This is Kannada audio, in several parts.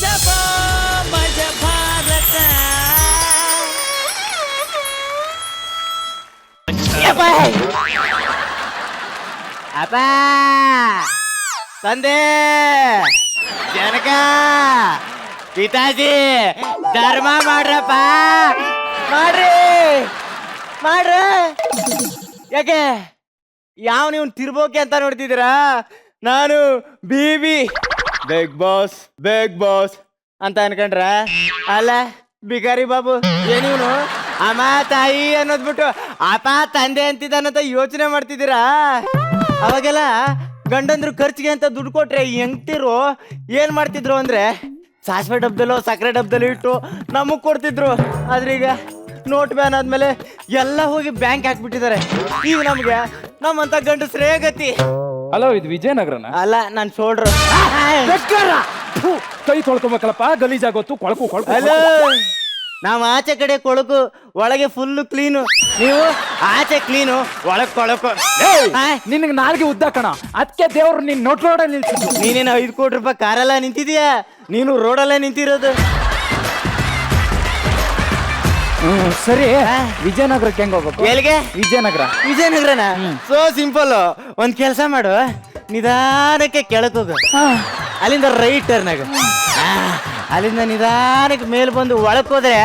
ಗಜಬಾ ಮಜ ಭಾರತ ಅಪ್ಪ ತಂದೆ ಜನಕ ಪಿತಾಜಿ ಧರ್ಮ ಮಾಡ್ರಪ್ಪ ಮಾಡ್ರಿ ಯಾಕೆ ಯಾವ ನೀವು ತಿರ್ಬೋಕೆ ಅಂತ ನೋಡ್ತಿದ್ದೀರಾ? ನಾನು ಬಿಬಿ ಬೇಗ್ ಬಾಸ್ ಅಂತ ಅನ್ಕೊಂಡ್ರ ಅಲ್ಲ ಬಿಕಾರಿ ಬಾಬು ಏನೀವ್ನು ಅಮ್ಮ ತಾಯಿ ಅನ್ನೋದ್ಬಿಟ್ಟು ಅಪ್ಪ ತಂದೆ ಅಂತಿದ್ದಾನಂತ ಯೋಚನೆ ಮಾಡ್ತಿದ್ದೀರಾ? ಅವಾಗೆಲ್ಲ ಗಂಡಂದ್ರು ಖರ್ಚಿಗೆ ಅಂತ ದುಡ್ಡು ಕೊಟ್ರೆ ಹೆಂಗ್ತಿರು ಏನ್ ಮಾಡ್ತಿದ್ರು ಅಂದ್ರೆ ಸಾಸಿವೆ ಡಬ್ಬದಲ್ಲೋ ಸಕ್ಕರೆ ಡಬ್ಬದಲ್ಲೋ ಇಟ್ಟು ನಮಗ್ ಕೊಡ್ತಿದ್ರು. ಆದ್ರೆ ಈಗ ನೋಟ್ ಬ್ಯಾನ್ ಆದ್ಮೇಲೆ ಎಲ್ಲ ಹೋಗಿ ಬ್ಯಾಂಕ್ ಹಾಕ್ಬಿಟ್ಟಿದ್ದಾರೆ. ಈಗ ನಮ್ಗೆ ನಮ್ಮಂತ ಗಂಡಸ್ರೇ ಗತಿ. ಹಲೋ, ಇದು ವಿಜಯನಗರನ? ಅಲ್ಲ, ನಾನ್ ಸೋಡ್ರು ಕೈ ತೊಳ್ಕೊಬೇಕಲ್ಲಪ್ಪ, ಗಲೀಜಾಗೋತು ಕೊಳಕು. ಹಲೋ, ನಾವು ಆಚೆ ಕಡೆ ಕೊಳಕು, ಒಳಗೆ ಫುಲ್ ಕ್ಲೀನು. ನೀವು ಆಚೆ ಕ್ಲೀನು, ಒಳಗ್ ಕೊಳಕು. ನಿನ್ಗೆ ನಾಲ್ಗೆ ಉದ್ದ ಕಣ, ಅದಕ್ಕೆ ದೇವ್ರು ನಿನ್ ನೋಟ್ ರೋಡಲ್ಲಿ ನಿಲ್ಸಿದ್ದು. ನೀನೇನು 5 ಕೋಟಿ ರೂಪಾಯಿ ಕಾರೆಲ್ಲ ನಿಂತಿದೀಯಾ? ನೀನು ರೋಡಲ್ಲೇ ನಿಂತಿರೋದು. ಸರಿ, ವಿಜಯನಗರಕ್ಕೆ ಹೆಂಗ್ ಹೋಗ್ಬೇಕು? ಎಲ್ಲಿಗೆ? ವಿಜಯನಗರನ ಸೋ ಸಿಂಪಲ್. ಒಂದ್ ಕೆಲ್ಸ ಮಾಡು, ನಿಧಾನಕ್ಕೆ ಕೆಳಕ್ ಹೋಗು, ಅಲ್ಲಿಂದ ರೈಟ್ ಟರ್ನಾಗ, ಅಲ್ಲಿಂದ ನಿಧಾನಕ್ಕೆ ಮೇಲ್ ಬಂದು ಒಳಕ್ ಹೋದ್ರೆ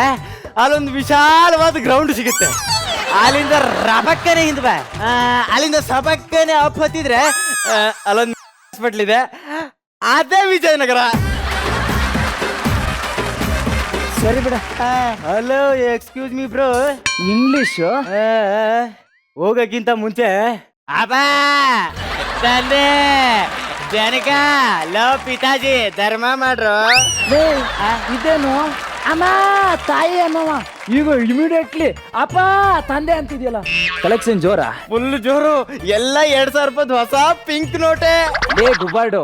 ಅಲ್ಲೊಂದು ವಿಶಾಲವಾದ ಗ್ರೌಂಡ್ ಸಿಗುತ್ತೆ. ಅಲ್ಲಿಂದ ರಬಕ್ಕನೆ ಹಿಂದ್ ಬಾ, ಅಲ್ಲಿಂದ ಸಬಕ್ಕನೆ ಅಪ್ ಹತ್ತಿದ್ರೆ ಅಲ್ಲೊಂದು ಹಾಸ್ಪಿಟ್ಲ್ ಇದೆ, ಅದೇ ವಿಜಯನಗರ. ಸರಿ ಬಿಡ. Hello, excuse me bro. English ಹೋಗಕ್ಕಿಂತ ಮುಂಚೆ ಅಬ್ಬಾ ತಂದೆ ಜನಕ ಲೋ ಪಿತಾಜಿ ಧರ್ಮ ಮಾಡ್ರು. ಇದೇನು ಅಮ್ಮ ತಾಯಿ ಅನ್ನವ, ಈಗ ಇಮಿಡಿಯೇಟ್ಲಿ ಅಪ್ಪ ತಂದೆ ಅಂತಿದ್ಯಲ್ಲ. ಕಲೆಕ್ಷನ್ ಜೋರ? ಫುಲ್ ಜೋರು. ಎಲ್ಲ 2,000 ರೂಪಾಯಿ ಹೊಸ ಪಿಂಕ್ ನೋಟೆ. ದುಬಾರ್ಡು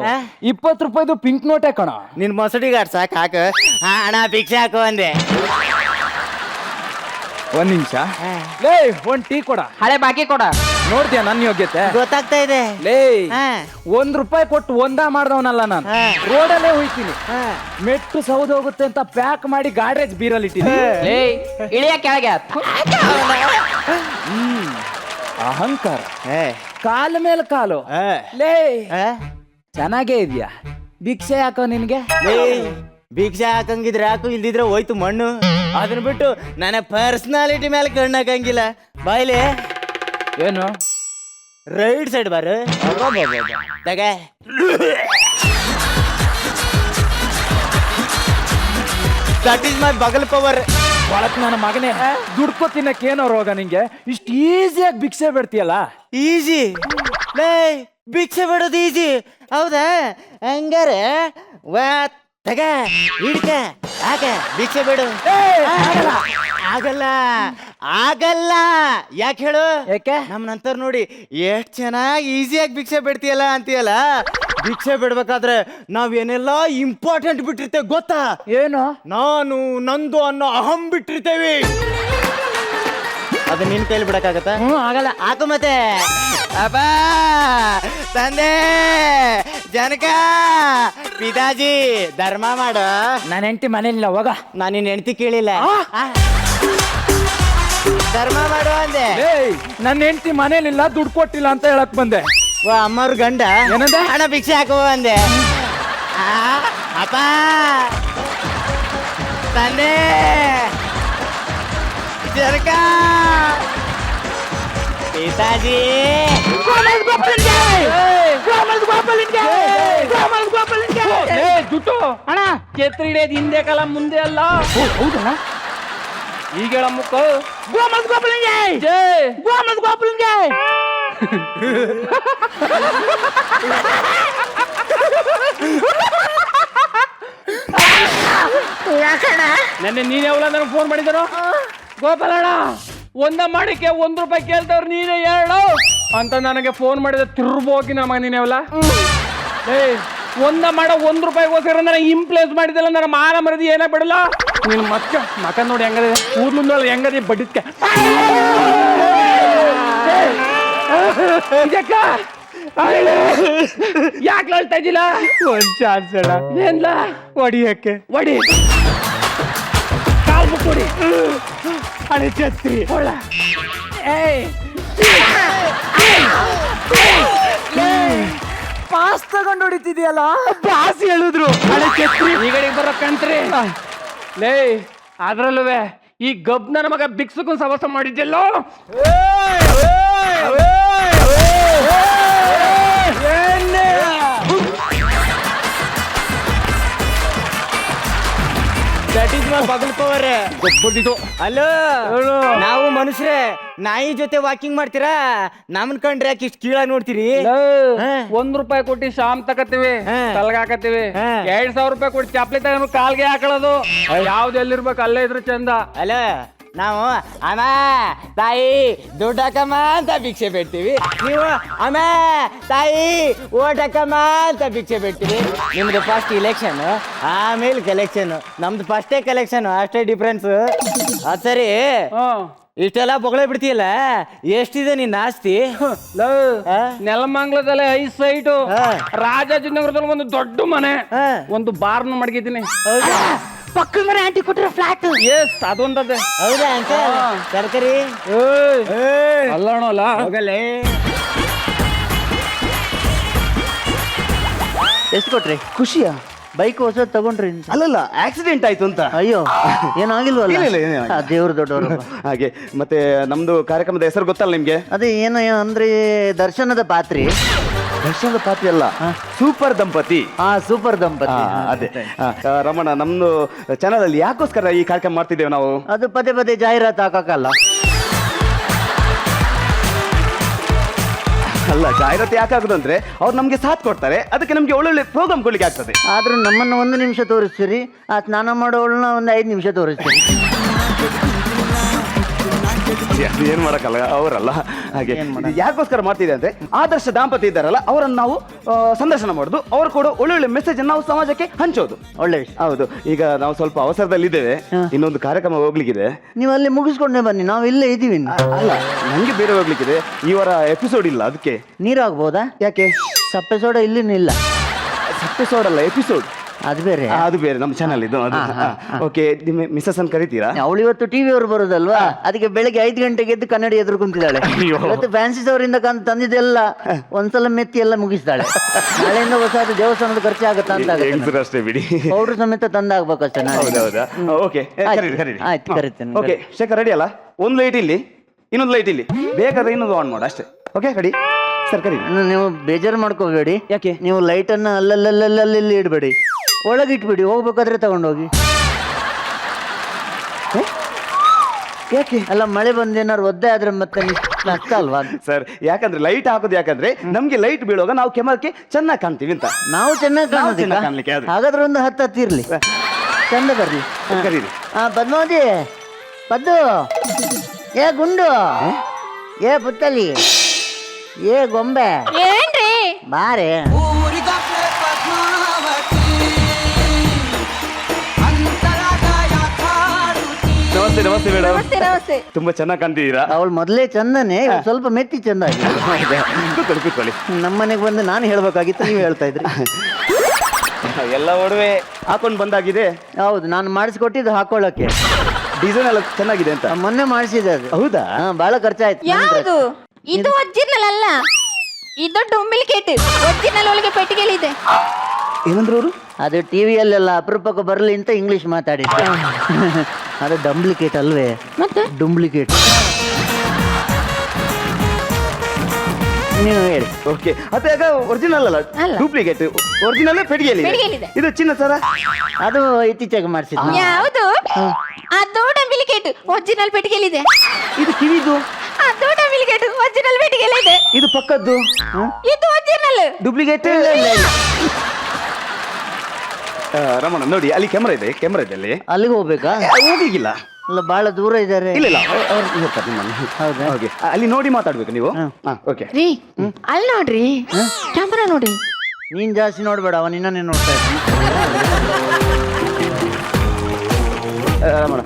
20 ರೂಪಾಯಿದು ಪಿಂಕ್ ನೋಟೆ ಕಣ. ನಿನ್ ಮೊಸಡಿಗೆ ಸಾಕು ಹಾಕು. ಅಣ್ಣ ಭಿಕ್ಷೆ ಹಾಕು ಅಂದೆ. ಒಂದ್ ನಿಮಿಷ, ಲೇ ಒಂದ್ ಟೀ ಕೊಡ. ಹಳೆ ಬಾಕಿ ಕೊಡ. ನೋಡ್ತೀಯ ನನ್ನ ಯೋಗ್ಯತೆ? ಗೊತ್ತಾಗ್ತಾ ಇದೆ. ಲೇ, 1 ರೂಪಾಯಿ ಕೊಟ್ಟು ಒಂದ ಮಾಡ್ದವನಲ್ಲ ನಾನು. ರೋಡಲ್ಲೇ ಹೋಯ್ತೀನಿ, ಮೆಟ್ಟು ಸೌದ್ ಹೋಗುತ್ತೆ ಅಂತ ಪ್ಯಾಕ್ ಮಾಡಿ ಗಾಡ್ರೇಜ್ ಬೀರಲ್ಲಿ ಇಟ್ಟಿನಿ. ಇಳಿಯ ಕೆಳಗೆ ಅಹಂಕಾರ, ಕಾಲ ಮೇಲೆ ಕಾಲು. ಲೇ, ಚೆನ್ನಾಗೇ ಇದ್ಯಾ? ಭಿಕ್ಷೆ ಯಾಕೋ ನಿನ್ಗೆ? ಭಿಕ್ಷೆ ಹಾಕಂಗಿದ್ರೆ ಹಾಕು, ಇಲ್ದಿದ್ರೆ ಹೋಯ್ತು ಮಣ್ಣು. ಅದನ್ನ ಬಿಟ್ಟು ನನ್ನ ಪರ್ಸನಾಲಿಟಿ ಮೇಲೆ ಕಣ್ಣು ಹಾಕಂಗಿಲ್ಲ. ಬಾಯ್ಲೆ ಏನು? ರೈಟ್ ಸೈಡ್ ಬಾರು ತಗ. That is my bugle power. ಒಳಕ್ ನನ್ನ ಮಗನೇ, ದುಡ್ಕೊ ತಿನ್ನಕ್ಕೇನೋ ರೋಗ ನಿಂಗೆ? ಇಷ್ಟು ಈಸಿಯಾಗಿ ಭಿಕ್ಷೆ ಬಿಡ್ತೀಯಲ್ಲ? ಈಜಿ ಲೇ, ಭಿಕ್ಷೆ ಬಿಡೋದು ಈಜಿ ಹೌದಾ? ಹಂಗಾರೆ ತಗ ಹಿಡ್ಕ ಹಾಕ ಭಿಕ್ಷೆ ಬಿಡು. ಆಗಲ್ಲ ಆಗಲ್ಲ. ಯಾಕೆ ಹೇಳು? ಯಾಕೆ? ನಮ್ ನಂತರ ನೋಡಿ ಎಷ್ಟ್ ಚೆನ್ನಾಗಿ ಈಸಿಯಾಗಿ ಭಿಕ್ಷೆ ಬಿಡ್ತೀಯಲ್ಲ ಅಂತೀಯಲ್ಲ. ಭಿಕ್ಷೆ ಬಿಡ್ಬೇಕಾದ್ರೆ ನಾವ್ ಏನೆಲ್ಲ ಇಂಪಾರ್ಟೆಂಟ್ ಬಿಟ್ಟಿರ್ತೇವೆ ಗೊತ್ತಾ? ಏನು? ನಾನು ನಂದು ಅನ್ನೋ ಅಹಂ ಬಿಟ್ಟಿರ್ತೇವಿ. ಅದು ನಿನ್ ಕೈಲಿ ಬಿಡಕ್ಕಾಗತ್ತ? ಆಗಲ್ಲ. ಹಾಕು ಮತ್ತೆ. ಅಬ್ಬಾ ತಂದೆ ಜನಕ ಪಿತಾಜಿ ಧರ್ಮ ಮಾಡು. ನನ್ನ ಹೆಂಡತಿ ಮನೇಲಿಲ್ಲ, ಹೋಗ. ನಾನು ನಿನ್ನ ಹೆಂಡತಿ ಕೇಳಿಲ್ಲ. ಧರ್ಮ ಮಾಡು ಅಂದೆ. ನನ್ನ ಹೆಂಡತಿ ಮನೇಲಿಲ್ಲ, ದುಡ್ಡು ಕೊಟ್ಟಿಲ್ಲ ಅಂತ ಹೇಳಕ್ ಬಂದೆ. ಅಮ್ಮವ್ರ ಗಂಡ ಏನಂದೆ? ಹಣ ಭಿಕ್ಷೆ ಹಾಕುವ ಅಂದೆ. ಅಪ್ಪ ತಂದೆ ಜನಕ ಪಿತಾಜಿ ದುಡ್ಡು ಅಣ್ಣ ಛತ್ರಿ ಹಿಡಿಯೋದು ಹಿಂದೆ ಕಾಲ ಮುಂದೆ ಅಲ್ಲ. ಹೌದಾ? ಈಗ ಹೇಳ ಮುಕ್ಕ ಗೋಮಸ್ ಗೋಪಾಲಿಂಗೆ ಜೈ, ಗೋಮಸ್ ಗೋಪಾಲಿಂಗೆ. ನೆನ್ನೆ ನೀನ್ ಯಾವಲ್ಲ ನನಗೆ ಫೋನ್ ಮಾಡಿದ್ರು? ಗೋಪಾಲಣ್ಣ ಒಂದ ಮಾಡಿಕೆ 1 ರೂಪಾಯಿ ಕೇಳ್ತವ್ರು, ನೀನೇ ಹೇಳು ಅಂತ ನನಗೆ ಫೋನ್ ಮಾಡಿದ ತಿರ್ಬೋಗಿ ನಮಗೆ ನೀನ್ ಯಾವಲ್ಲ. ಒಂದ ಮಾಡೋ 1 ರೂಪಾಯಿಗೋಸ್ಕರ ನನಗೆ ಇಂಪ್ಲೇಸ್ ಮಾಡಿದಲ್ಲ, ನನ್ನ ಮಾನ ಮರದಿ ಏನೇ ಬಿಡಲ್ಲ. ನಿನ್ ಮತ್ತೆ ಮಕ ನೋಡಿ ಹೆಂಗದೆ, ಕೂದ್ಲು ಹೆಂಗದೆ ಬಡಿದ್ಕೆ. ಯಾಕೆ ಹೇಳ್ತಾ ಇದ್ದಿಲ್ಲ? ಒಂದ್ ಚಾನ್ಸ್ ಅಣ್ಣ ಏನ್ಲ ಹೊಡಿಯಕ್ಕೆ. ಒಡಿ ಕಾಲ್ ಬುಕ್ ಕೊಡಿ. ಹಳೆ ಛತ್ರಿ. ಹೊಳ್ಳ. ಏಯ್ ಪಾಸ್ ತಗೊಂಡು ಹೊಡಿತಿದ್ಯಲ್ಲ. ಪಾಸ್ ಹೇಳಿದ್ರು ಹಳೆ ಛತ್ರಿ. ಈ ಕಡೆಗೆ ಬರೋ ಕಂತ್ರಿ ಲೇ. ಅದ್ರಲ್ಲೂ ಈ ಗಬ್ ನನ್ನ ಮಗ ಬಿಕ್ಸಕ್ಕೂ ಸವಸ ಮಾಡಿದ್ದೆಲ್ಲೋ. That is my bugle power. ಗೊಬ್ಬದಿದ್ದು ಹಲೋ, ನಾವು ಮನುಷ್ಯರೇ ನಾಯಿ ಜೊತೆ ವಾಕಿಂಗ್ ಮಾಡ್ತೀರಾ? ನಮ್ಮನ್ ಕಂಡ್ರೆ ಯಾಕೆ ಇಷ್ಟು ಕೀಳಾಗಿ ನೋಡ್ತೀರಿ? ₹1 ಕೊಟ್ಟು ಶಾಮ್ ತಕತ್ತೀವಿ, ತಲ್ಗ ಹಾಕತ್ತೀವಿ. 2,000 ರೂಪಾಯಿ ಕೊಟ್ಟು ಚಾಪ್ಲಿ ತಗೊಂಡು ಕಾಲ್ಗೆ ಹಾಕೊಳ್ಳೋದು. ಯಾವ್ದು ಎಲ್ಲಿರ್ಬೇಕು ಅಲ್ಲೇ ಇದ್ರು ಚಂದ. ಅಲ್ಲ, ನಾವು ಅಮ್ಮ ತಾಯಿ ದುಡ್ಡು ಹಾಕಮ್ಮ ಅಂತ ಭಿಕ್ಷೆ ಬಿಡ್ತೀವಿ, ನೀವು ಅಮ್ಮ ತಾಯಿ ಓಟ್ ಹಾಕಮ್ಮ ಅಂತ ಭಿಕ್ಷೆ ಬಿಡ್ತೀವಿ. ನಿಮ್ದು ಫಸ್ಟ್ ಇಲೆಕ್ಷನ್, ಆಮೇಲೆ ಕಲೆಕ್ಷನ್. ನಮ್ದು ಫಸ್ಟೇ ಕಲೆಕ್ಷನ್, ಅಷ್ಟೇ ಡಿಫ್ರೆನ್ಸ್. ಅದು ಸರಿ, ಇಷ್ಟೆಲ್ಲ ಬೊಗಳೆ ಬಿಡ್ತೀಯಲ್ಲ, ಎಷ್ಟಿದೆ ನಿನ್ನ ಆಸ್ತಿ? ನೆಲಮಂಗ್ಲದಲ್ಲಿ 5 ಸೈಟು, ರಾಜಾಜಿನಗರದಲ್ಲಿ ಒಂದು ದೊಡ್ಡ ಮನೆ, ಒಂದು ಬಾರ್ನ ಮಡಗಿದ್ದೀನಿ. ಪಕ್ಕದ ಮನೆ ಆಂಟಿ ಕೊಟ್ಟಿರೋ ಫ್ಲಾಟ್. ಎಸ್, ಅದೊಂದದೆ. ಹೌದಾ ಅಂತ ತರಕಾರಿ ಅಲ್ಲೋಣ ಹೋಗಲ್ಲೇ. ಎಷ್ಟು ಕೊಟ್ರಿ? ಖುಷಿಯಾ? ಬೈಕ್ ಹೊಸ ತಗೊಂಡ್ರಿ? ಅಲ್ಲಲ್ಲ, ಆಕ್ಸಿಡೆಂಟ್ ಆಯ್ತು ಅಂತ. ಅಯ್ಯೋ, ಏನಾಗಿಲ್ವಲ್ಲ? ಇಲ್ಲ, ಏನಾಗಿಲ್ಲ. ದೇವ್ರ ದೊಡ್ಡವರು. ಹಾಗೆ ಮತ್ತೆ ನಮ್ದು ಕಾರ್ಯಕ್ರಮದ ಹೆಸರು ಗೊತ್ತಲ್ಲ ನಿಮ್ಗೆ? ಅದೇ ಏನು ಅಂದ್ರೆ ದರ್ಶನದ ಪಾತ್ರಿ. ದರ್ಶನದ ಪಾತ್ರಿ ಅಲ್ಲ, ಸೂಪರ್ ದಂಪತಿ. ಸೂಪರ್ ದಂಪತಿ. ಅದೇ ರಮಣ, ನಮ್ದು ಚಾನಲ್ ಅಲ್ಲಿ ಯಾಕೋಸ್ಕರ ಈ ಕಾರ್ಯಕ್ರಮ ಮಾಡ್ತಿದ್ದೇವೆ ನಾವು? ಅದು ಪದೇ ಪದೇ ಜಾಹೀರಾತು ಹಾಕಕ್ಕಲ್ಲ. ಅಲ್ಲ, ಜಾಹೀರಾತು ಯಾಕಾಗುದು ಅಂದ್ರೆ ಅವ್ರು ನಮ್ಗೆ ಸಾಥ್ ಕೊಡ್ತಾರೆ, ಅದಕ್ಕೆ ನಮ್ಗೆ ಒಳ್ಳೊಳ್ಳೆ ಪ್ರೋಗ್ರಾಮ್ ಕೊಡ್ಲಿಕ್ಕೆ ಆಗ್ತದೆ. ಆದ್ರೂ ನಮ್ಮನ್ನ 1 ನಿಮಿಷ ತೋರಿಸ್ತೀರಿ, ಆ ಸ್ನಾನ ಮಾಡೋಳನ್ನ ಒಂದು 5 ನಿಮಿಷ ತೋರಿಸ್ತೀರಿ. ಏನ್ ಮಾಡಕ್ಕಲ್ಲ, ಅವರಲ್ಲ. ಹಾಗೆ ಯಾಕೋಸ್ಕರ ಮಾಡ್ತಿದೆ ಅಂದ್ರೆ, ಆದರ್ಶ ದಾಂಪತ್ಯ ಇದ್ದಾರಲ್ಲ, ಅವರನ್ನು ನಾವು ಸಂದರ್ಶನ ಮಾಡುದು, ಅವ್ರು ಕೊಡೋ ಒಳ್ಳೊಳ್ಳೆ ಮೆಸೇಜ್ ನಾವು ಸಮಾಜಕ್ಕೆ ಹಂಚೋದು. ಒಳ್ಳೆ ವಿಷಯ. ಹೌದು. ಈಗ ನಾವು ಸ್ವಲ್ಪ ಅವಸರದಲ್ಲಿ ಇದ್ದೇವೆ, ಇನ್ನೊಂದು ಕಾರ್ಯಕ್ರಮ ಹೋಗ್ಲಿಕ್ಕಿದೆ. ನೀವು ಅಲ್ಲಿ ಮುಗಿಸ್ಕೊಂಡೇ ಬನ್ನಿ, ನಾವು ಇಲ್ಲೇ ಇದೀವಿ. ಅಲ್ಲ, ನಂಗೆ ಬೇರೆ ಹೋಗ್ಲಿಕ್ಕಿದೆ. ಈ ವಾರ ಎಪಿಸೋಡ್ ಇಲ್ಲ, ಅದಕ್ಕೆ. ನೀರಾಗ್ಬೋದಾ? ಯಾಕೆ? ಸಪ್ಪೆ ಸೋಡ ಇಲ್ಲಿನ ಇಲ್ಲ. ಎಪಿಸೋಡ್ ಅಲ್ಲ, ಎಪಿಸೋಡ್ ಅದು ಬೇರೆ. ಅದು ಬೇರೆ, ನಮ್ಮ ಚಾನಲ್ ಇದು. ಓಕೆ, ಮಿಸಸ್ ಅನ್ ಕರಿತೀರಾ? ಅವಳು ಇವತ್ತು ಟಿವಿ ಅವರು ಬರೋದಲ್ವಾ, ಅದಕ್ಕೆ ಬೆಳಿಗ್ಗೆ 5 ಗಂಟೆಗೆ ಎದ್ದು ಕನ್ನಡಿ ಎದುರು ಕುಂತಿದ್ದಾಳೆ. ಇವತ್ತು ಫ್ಯಾನ್ಸಿಸ್ ಅವರಿಂದ ತಂದಿದ್ದೆಲ್ಲ ಒಂದ್ಸಲ ಮೆತ್ತಿ ಎಲ್ಲ ಮುಗಿಸ್ತಾಳೆ. ನಾಳೆಯಿಂದ ಹೊಸ ದೇವಸ್ಥಾನದ ಖರ್ಚು ಆಗತ್ತಾ ಅಂತ ಅಷ್ಟೇ ಬಿಡಿ. ಪೌಡ್ರ್ ಸಮೇತ ತಂದಾಗ್ಬೇಕಷ್ಟೇ. ಹೌದಾ? ಓಕೆ, ಆಯ್ತು, ಕರಿತೇನೆ. ಓಕೆ, ಶೇಖರ್ ರೆಡಿ ಅಲ್ಲ? ಒಂದು ಲೈಟ್ ಇಲ್ಲಿ, ಇನ್ನೊಂದು ಲೈಟ್ ಇಲ್ಲಿ, ಬೇಕಾದ್ರೆ ಇನ್ನೊಂದು ಆನ್ ಮಾಡು ಅಷ್ಟೇ. ಓಕೆ, ರೆಡಿ ಸರ್, ಕರಿ. ನೀವು ಬೇಜಾರು ಮಾಡ್ಕೋಬೇಡಿ. ಯಾಕೆ? ನೀವು ಲೈಟ್ ಅನ್ನ ಅಲ್ಲಲ್ಲಿ ಇಡಬೇಡಿ, ಒಳಗಿಟ್ಬಿಡಿ, ಹೋಗ್ಬೇಕಾದ್ರೆ ತಗೊಂಡೋಗಿ. ಯಾಕೆ? ಅಲ್ಲ, ಮಳೆ ಬಂದೇನಾರು ಒದ್ದೆ ಆದ್ರೆ ಮತ್ತೆ ನಷ್ಟ ಅಲ್ವಾ ಸರ್? ಯಾಕಂದ್ರೆ ಲೈಟ್ ಹಾಕೋದು ಯಾಕಂದ್ರೆ ನಮ್ಗೆ ಲೈಟ್ ಬೀಳುವಾಗ ನಾವು ಕೆಮರಕ್ಕೆ ಚೆನ್ನಾಗಿ ಕಾಣ್ತೀವಿ ಅಂತ. ನಾವು ಚೆನ್ನಾಗಿ ಕಾಣ್ಲಿಕ್ಕೆ ಅದು. ಹಾಗಾದ್ರೆ ಒಂದು 10 ಹತ್ತಿರ್ಲಿ, ಚಂದ ಬರ್ಲಿ. ಕರೀರಿ. ಪದ್ಮಾವತಿ, ಪದ್ದು, ಏ ಗುಂಡು, ಏ ಪುತ್ತಲಿ, ಏ ಗೊಂಬೆ, ಏನ್ರಿ ಬಾರೆ. ನಮಸ್ತೆ. ನಮಸ್ತೆ ಮೇಡಮ್. ನಮಸ್ತೆ ನಮಸ್ತೆ. ತುಂಬಾ ಚೆನ್ನಾಗಿ ಕಾಣ್ತಿದ್ದೀರಾ. ಅವಳು ಮೊದಲೇ ಚಂದನೆ, ಸ್ವಲ್ಪ ಮೆತ್ತಿ ಚಂದ ಆಗಿದೆ. ಕೂತ್ಕೊಳ್ಳಿ. ನಮ್ಮನೆಗೆ ಬಂದು ನಾನು ಹೇಳ್ಬೇಕಾಗಿತ್ತು, ನೀವು ಹೇಳ್ತಾ ಇದ್ರಿ. ಎಲ್ಲ ಒಡವೆ ಹಾಕೊಂಡು ಬಂದಾಗಿದೆ. ಹೌದು, ನಾನು ಮಾಡಿಸ್ಕೊಟ್ಟಿದ್ದು ಹಾಕೊಳ್ಳಕ್ಕೆ. ಡಿಸೈನ್ ಎಲ್ಲ ಚೆನ್ನಾಗಿದೆ ಅಂತ. ಮೊನ್ನೆ ಮಾಡಿಸಿದೆ ಅದು. ಹೌದಾ? ಬಹಳ ಖರ್ಚಾಯ್ತು. ಯಾವುದು ಇದು? ಒರಿಜಿನಲ್ ಅಲ್ಲ, ಇದು ಡೂಪ್ಲಿಕೇಟ್. ಒರಿಜಿನಲ್ ಒಳಗೆ ಪೆಟ್ಟಿಗೆಲಿದೆ. ಏನಂದ್ರು ಅವರು? ಅದು ಟಿವಿಯಲ್ಲೆಲ್ಲ ಅಪರೂಪಕ್ಕೆ ಬರಲಿ ಅಂತ ಇಂಗ್ಲಿಷ್ ಮಾತಾಡಿದ್ದೆ. ಅದು ಡಂಪ್ಲಿಕೇಟ್ ಅಲ್ವೇ? ಮತ್ತೆ ಡುಂಪ್ಲಿಕೇಟ್. ನೀವು ಹೇಳಿ. ಓಕೆ, ಅದಾಗ ಒರಿಜಿನಲ್ ಅಲ್ಲ, ಡೂಪ್ಲಿಕೇಟ್. ಒರಿಜಿನಲ್ ಪೆಟ್ಟಿಗೆಯಲ್ಲಿ ಪೆಟ್ಟಿಗೆಲಿದೆ. ಇದು ಚಿನ್ನ ಸರ? ಅದು ಇತ್ತೀಚೆಗೆ ಮಾಡಿಸಿದ್ದು. ಯಾವುದು? ಅದು ಡೂಪ್ಲಿಕೇಟ್. ಒರಿಜಿನಲ್ ಪೆಟ್ಟಿಗೆಲಿದೆ. ಇದು ಕಿವಿದು? ಅದು ಡೂಪ್ಲಿಕೇಟ್. ಒರಿಜಿನಲ್ ಪೆಟ್ಟಿಗೆಲಿದೆ. ಇದು ಪಕ್ಕದ್ದು? ಇದು ಒರಿಜಿನಲ್. ಡೂಪ್ಲಿಕೇಟ್. ರಮಣ ನೋಡಿ, ಅಲ್ಲಿ ಕ್ಯಾಮರಾ ಇದೆ ಅಲ್ಲಿ. ಅಲ್ಲಿಗೆ ಹೋಗ್ಬೇಕಾ? ಹೋಗ್ಲಿಕ್ಕಿಲ್ಲ. ಅಲ್ಲ, ಬಹಳ ದೂರ ಇದ್ದಾರೆ. ಇಲ್ಲ, ಅವ್ರು ಇರ್ತಾರೆ ನಿಮ್ಮನ್ನು. ಹೌದಾ? ಓಕೆ, ಅಲ್ಲಿ ನೋಡಿ ಮಾತಾಡ್ಬೇಕು ನೀವು. ಓಕೆ. ರೀ, ಅಲ್ಲಿ ನೋಡ್ರಿ, ಕ್ಯಾಮರಾ ನೋಡಿ. ನೀನ್ ಜಾಸ್ತಿ ನೋಡ್ಬೇಡ, ಅವನ್ ಇನ್ನೇ ನೋಡ್ತಾ ಇದ್ದಾನೆ. ರಮಣ,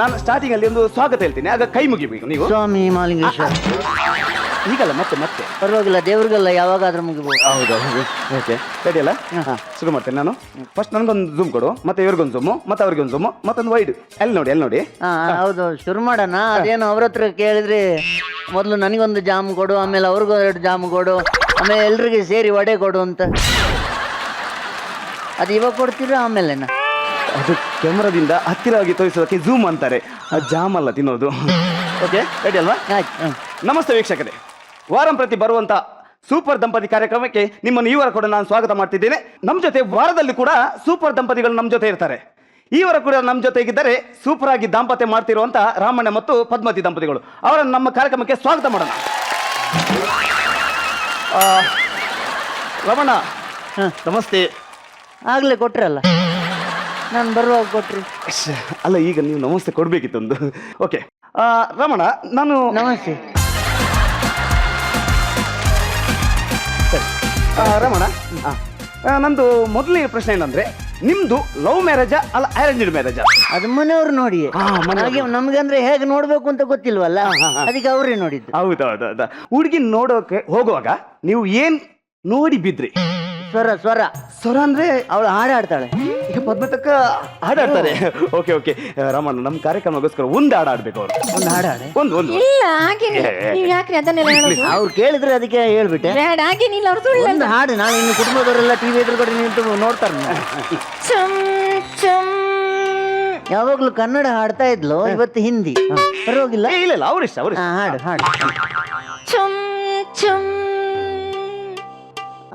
ನಾನು ಸ್ಟಾರ್ಟಿಂಗ್ ಅಲ್ಲಿ ಒಂದು ಸ್ವಾಗತ ಹೇಳ್ತೀನಿ, ಆಗ ಕೈ ಮುಗಿಬೇಕು ನೀವು. ಸ್ವಾಮಿ ಮಾಲಿಂಗೇಶ್ವರ. ಈಗಲ್ಲ ಮತ್ತೆ ಮತ್ತೆ ಪರವಾಗಿಲ್ಲ, ದೇವ್ರಿಗೆಲ್ಲ ಯಾವಾಗಾದ್ರೂ ಮುಗಿಬೋದು. ಹೌದು ಓಕೆ ರೆಡಿ ಅಲ್ಲ ಶುರು ಮಾಡ್ತೇನೆ ನಾನು. ಫಸ್ಟ್ ನನಗೊಂದು ಝೂಮ್ ಕೊಡು, ಮತ್ತೆ ಇವ್ರಿಗೊಂದು ಝೂಮು, ಮತ್ತೆ ಅವ್ರಿಗೆ ಒಂದು ಝೂಮು, ಮತ್ತೊಂದು ವೈಡ್. ಎಲ್ಲಿ ನೋಡಿ ಹಾ ಹೌದು, ಶುರು ಮಾಡೋಣ. ಅದೇನು ಅವ್ರ ಹತ್ರ ಕೇಳಿದ್ರೆ ಮೊದಲು ನನಗೊಂದು ಜಾಮ್ ಕೊಡು, ಆಮೇಲೆ ಅವ್ರಿಗೂ 2 ಜಾಮ್ ಕೊಡು, ಆಮೇಲೆ ಎಲ್ರಿಗೆ ಸೇರಿ ವಡೆ ಕೊಡು ಅಂತ. ಅದು ಇವಾಗ ಕೊಡ್ತೀರಾ ಆಮೇಲೆನಾ? ಅದು ಕ್ಯಾಮ್ರಾದಿಂದ ಹತ್ತಿರವಾಗಿ ತೋರಿಸೋದಕ್ಕೆ ಝೂಮ್ ಅಂತಾರೆ, ಜಾಮ್ ಅಲ್ಲ ತಿನ್ನೋದು. ಓಕೆ ರೆಡಿ ಅಲ್ವಾ? ಆಯ್ತು. ನಮಸ್ತೆ ವೀಕ್ಷಕರೇ, ವಾರಂ ಪ್ರತಿ ಬರುವಂತ ಸೂಪರ್ ದಂಪತಿ ಕಾರ್ಯಕ್ರಮಕ್ಕೆ ನಿಮ್ಮನ್ನು ಈ ವಾರ ಕೂಡ ನಾನು ಸ್ವಾಗತ ಮಾಡ್ತಿದ್ದೇನೆ. ನಮ್ಮ ಜೊತೆ ವಾರದಲ್ಲಿ ಕೂಡ ಸೂಪರ್ ದಂಪತಿಗಳು ನಮ್ಮ ಜೊತೆ ಇರ್ತಾರೆ. ಈ ವಾರ ಕೂಡ ನಮ್ಮ ಜೊತೆಗಿದ್ದರೆ ಸೂಪರ್ ಆಗಿ ದಾಂಪತ್ಯ ಮಾಡ್ತಿರುವಂತ ರಾಮಣ್ಣ ಮತ್ತು ಪದ್ಮತಿ ದಂಪತಿಗಳು. ಅವರನ್ನು ನಮ್ಮ ಕಾರ್ಯಕ್ರಮಕ್ಕೆ ಸ್ವಾಗತ ಮಾಡೋಣ. ರಮಣ ನಮಸ್ತೆ. ಆಗ್ಲೇ ಕೊಟ್ರಲ್ಲ, ನಾನು ಬರುವಾಗ ಕೊಟ್ರಿ. ಅಲ್ಲ ಈಗ ನೀವು ನಮಸ್ತೆ ಕೊಡ್ಬೇಕಿತ್ತೊಂದು. ಓಕೆ ರಮಣ, ನಾನು ನಮಸ್ತೆ. ರಮಣ, ನಂದು ಮೊದಲನೇ ಪ್ರಶ್ನೆ ಏನಂದ್ರೆ, ನಿಮ್ದು ಲವ್ ಮ್ಯಾರೇಜಾ ಅಲ್ಲ ಅರೇಂಜ್ಡ್ ಮ್ಯಾರೇಜಾ? ಅದು ಮನೆಯವ್ರು ನೋಡಿ. ನಮ್ಗೆ ಅಂದ್ರೆ ಹೇಗೆ ನೋಡ್ಬೇಕು ಅಂತ ಗೊತ್ತಿಲ್ವಲ್ಲ, ಅದಕ್ಕೆ ಅವರೇ ನೋಡಿದ್ದು. ಹೌದೌದ. ಹುಡುಗಿ ನೋಡೋಕೆ ಹೋಗುವಾಗ ನೀವು ಏನ್ ನೋಡಿ ಬಿದ್ರಿ? ಸ್ವರ ಅಂದ್ರೆ ಅವಳು ಹಾಡಾಡ್ತಾಳೆ. ಈಗ ಪದ್ಮತಕ್ಕ ಹಾಡಾಡ್ತಾರೆ. ಓಕೆ ರಮಣ, ನಮ್ಮ ಕಾರ್ಯಕ್ರಮಗೋಸ್ಕರ ಒಂದು ಹಾಡು ಆಡ್ಬೇಕು ಅವರು. ಒಂದು ಹಾಡಾಡೆ. ಒಂದು ಇಲ್ಲ ಹಾಗೇನೆ, ನೀವು ಯಾಕ್ರಿ ಅದನ್ನೆಲ್ಲ ಹೇಳೋದು? ಅವ್ರು ಕೇಳಿದ್ರೆ ಅದಕ್ಕೆ ಹೇಳ್ಬಿಟ್ಟೆ. ಬೇಡ ಹಾಗೇನಿಲ್ಲ, ಅವ್ರು ಸುಳ್ಳು. ಒಂದು ಹಾಡು, ನಾನು ಇನ್ನು ಕುಟುಂಬದವರೆಲ್ಲ ಟಿವಿ ಎದುರುಗಡೆ ನಿಂತು ನೋಡ್ತಾರೆ. ಚುಮ್ ಚುಮ್. ಯಾವಾಗ್ಲೂ ಕನ್ನಡ ಹಾಡ್ತಾ ಇದ್ಲು, ಇವತ್ತು ಹಿಂದಿ. ಪರವಾಗಿಲ್ಲ. ಇಲ್ಲ ಅವ್ರಿಷ್ಟ. ಹಾಡು ಚುಮ್ ಚುಮ್.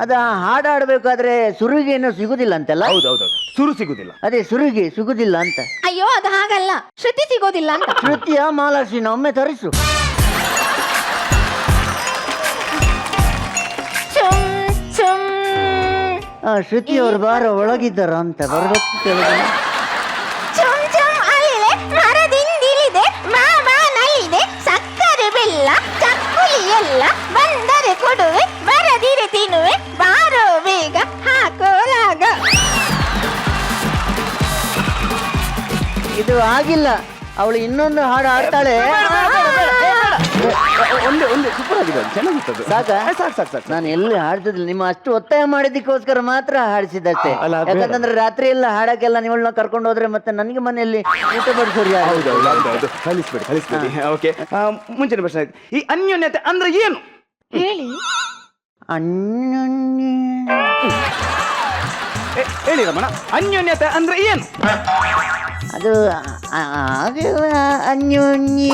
ಅದ ಹಾಡಾಡ್ಬೇಕಾದ್ರೆ ಸುರುಗೇನು ಸಿಗುದಿಲ್ಲ ಅಂತೆಲ್ಲ. ಹೌದೌದು, ಸುರು ಸಿಗುದಿಲ್ಲ. ಅದೇ ಸುರುಗಿ ಸಿಗುದಿಲ್ಲ ಅಂತ. ಅಯ್ಯೋ ಅದು ಹಾಗಲ್ಲ, ಶ್ರುತಿ ಸಿಗೋದಿಲ್ಲ ಅಂತ. ಶ್ರುತಿಯ ಮಹಾಲಕ್ಷ್ಮಿನ ಒಮ್ಮೆ ತರಿಸು. ಚುಮ್ ಚುಮ್. ಶ್ರುತಿ ಅವ್ರ ಬಾರ ಒಳಗಿದ್ದಾರ ಅಂತ ಬರ್ಬೇಕು ಕೆಳಗೆ. ಚುಮ್ ಚುಮ್ ಅಲ್ಲೇ ಮರದಿಂದಿಲಿದೆ, ಮಾವನಲ್ಲಿದೆ ಸಕ್ಕರೆ ಬೆಲ್ಲ ಚಕ್ಕುಲಿ ಎಲ್ಲ, ಬಂದರೆ ಕೊಡುವೆ ಬರದಿರೆ ತಿನ್ನುವೆ, ಬಾರೋ ಬೇಗ ಹಾಕೋಲಾಗ. ಇದು ಆಗಿಲ್ಲ, ಅವಳು ಇನ್ನೊಂದು ಹಾಡು ಹಾಡ್ತಾಳೆ. ಒಂದೇ ಸೂಪರ್ ಆಗಿದೆ, ಚೆನ್ನಾಗಿತ್ತು. ಸಾಕು. ನಾನು ಎಲ್ಲಿ ಹಾಡ್ತಿದ್ದಿಲ್ಲ, ನಿಮ್ಮ ಅಷ್ಟು ಒತ್ತಾಯ ಮಾಡಿದ್ದಕ್ಕೋಸ್ಕರ ಮಾತ್ರ ಹಾಡಿಸಿದ್ದಷ್ಟೇ. ಅಲ್ಲ, ಯಾಕಂತಂದ್ರೆ ರಾತ್ರಿ ಎಲ್ಲ ಹಾಡಕ್ಕೆಲ್ಲ ನೀವಳನ್ನ ಕರ್ಕೊಂಡು ಹೋದ್ರೆ ಮತ್ತೆ ನನಗೆ ಮನೆಯಲ್ಲಿ ಊಟ ಬಡಿಸೋರು ಯಾರು? ಹೌದು. ಕಲಿಸ್ಬೇಡಿ. ಓಕೆ, ಮುಂಚಿನ ಪ್ರಶ್ನೆ, ಈ ಅನ್ಯೋನ್ಯತೆ ಅಂದ್ರೆ ಏನು ಹೇಳಿ. ಹೇಳಿ ರಮಣ, ಅನ್ಯೋನ್ಯತೆ ಅಂದ್ರೆ ಏನು? ಅದು ಹಾಗೆ ಅನ್ಯೋನ್ಯ.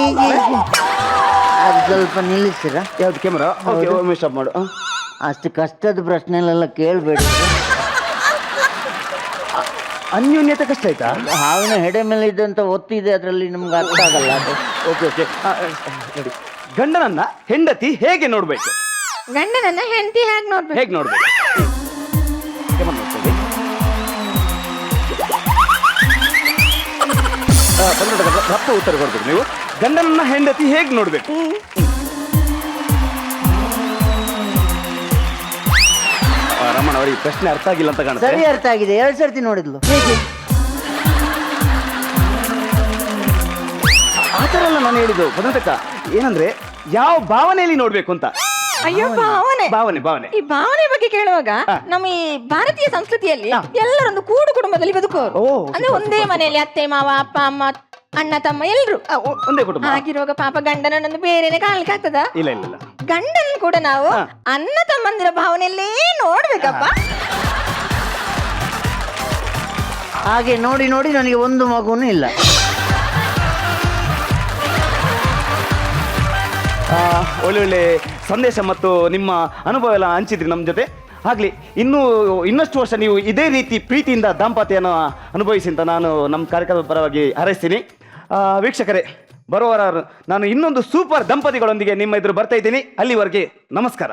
ಅದು ಸ್ವಲ್ಪ ನಿಲ್ಲಿಸ್ತೀರಾ? ಯಾವ್ದು ಕ್ಯಾಮರಾ? ಓಕೆ, ಒಮ್ಮೆ ಸ್ಟಾಪ್ ಮಾಡು. ಅಷ್ಟು ಕಷ್ಟದ ಪ್ರಶ್ನೆಲೆಲ್ಲ ಕೇಳಬೇಡಿ. ಅನ್ಯೋನ್ಯತೆ ಕಷ್ಟ ಆಯ್ತಾ? ಹಾವಿನ ಹೆಡೆ ಮೇಲೆ ಇದ್ದಂತ ಒತ್ತಿದೆ, ಅದರಲ್ಲಿ ನಮ್ಗೆ ಅರ್ಥ ಆಗಲ್ಲ ಅದು. ಓಕೆ ನೋಡಿ, ಗಂಡನನ್ನ ಹೆಂಡತಿ ಹೇಗೆ ನೋಡ್ಬೇಕು? ಗಂಡನನ್ನ ಹೆಂಡತಿ ಹೇಗೆ ನೋಡ್ಬೇಕು? ಹೇಗೆ ನೋಡ್ಬೇಕು? ಕನ್ನಡದ ರಪ್ಪ ಉತ್ತರ ಕೊಡ್ಬೇಕು ನೀವು. ಗಂಡನನ್ನ ಹೆಂಡತಿ ಹೇಗೆ ನೋಡ್ಬೇಕು? ರಮಣ ಅವರಿಗೆ ಪ್ರಶ್ನೆ ಅರ್ಥ ಆಗಿಲ್ಲ ಅಂತ ಕಾಣುತ್ತೆ. ಸರಿ, ಅರ್ಥ ಆಗಿದೆ. 2 ಸರ್ತಿ ನೋಡಿದ್ಲು. ಆ ಥರ ಎಲ್ಲ ನಾನು ಹೇಳಿದ್ದು ಪದ್ಮತಕ್ಕ. ಏನಂದ್ರೆ ಯಾವ ಭಾವನೆಯಲ್ಲಿ ನೋಡ್ಬೇಕು ಅಂತ. ಅಯ್ಯೋ ಭಾವನೆ. ಈ ಭಾವನೆ ಬಗ್ಗೆ ಕೇಳುವಾಗ ನಮ್ಮ ಈ ಭಾರತೀಯ ಸಂಸ್ಕೃತಿಯಲ್ಲಿ ಎಲ್ಲರೊಂದು ಕೂಡು ಕುಟುಂಬದಲ್ಲಿ ಬದುಕುವರು. ಅಂದ್ರೆ ಒಂದೇ ಮನೆಯಲ್ಲಿ ಅತ್ತೆ ಮಾವ ಅಪ್ಪ ಅಮ್ಮ ಅಣ್ಣ ತಮ್ಮ ಎಲ್ರು ಒಂದೇ ಕುಟುಂಬ. ಆಗಿರುವಾಗ ಪಾಪ ಗಂಡನನ್ನೊಂದು ಬೇರೆನೆ ಕಾಣ್ಲಿಕ್ಕೆ ಆಗ್ತದ? ಇಲ್ಲ. ಗಂಡನ್ ಕೂಡ ನಾವು ಅಣ್ಣ ತಮ್ಮಂದಿರ ಭಾವನೆಯಲ್ಲೇ ನೋಡ್ಬೇಕಪ್ಪ. ಹಾಗೆ ನೋಡಿ ನನಗೆ ಒಂದು ಮಗುನೂ ಇಲ್ಲ. ಒಳ್ಳೊಳ್ಳೆ ಸಂದೇಶ ಮತ್ತು ನಿಮ್ಮ ಅನುಭವ ಎಲ್ಲ ಹಂಚಿದ್ರಿ ನಮ್ಮ ಜೊತೆ. ಆಗ್ಲಿ, ಇನ್ನಷ್ಟು ವರ್ಷ ನೀವು ಇದೇ ರೀತಿ ಪ್ರೀತಿಯಿಂದ ದಾಂಪತ್ಯನ ಅನುಭವಿಸಿ ಅಂತ ನಾನು ನಮ್ಮ ಕಾರ್ಯಕ್ರಮದ ಪರವಾಗಿ ಹಾರೈಸ್ತೀನಿ. ವೀಕ್ಷಕರೇ, ಬರುವವರ ನಾನು ಇನ್ನೊಂದು ಸೂಪರ್ ದಂಪತಿಗಳೊಂದಿಗೆ ನಿಮ್ಮ ಎದುರು ಬರ್ತಾ ಇದ್ದೀನಿ. ಅಲ್ಲಿವರೆಗೆ ನಮಸ್ಕಾರ.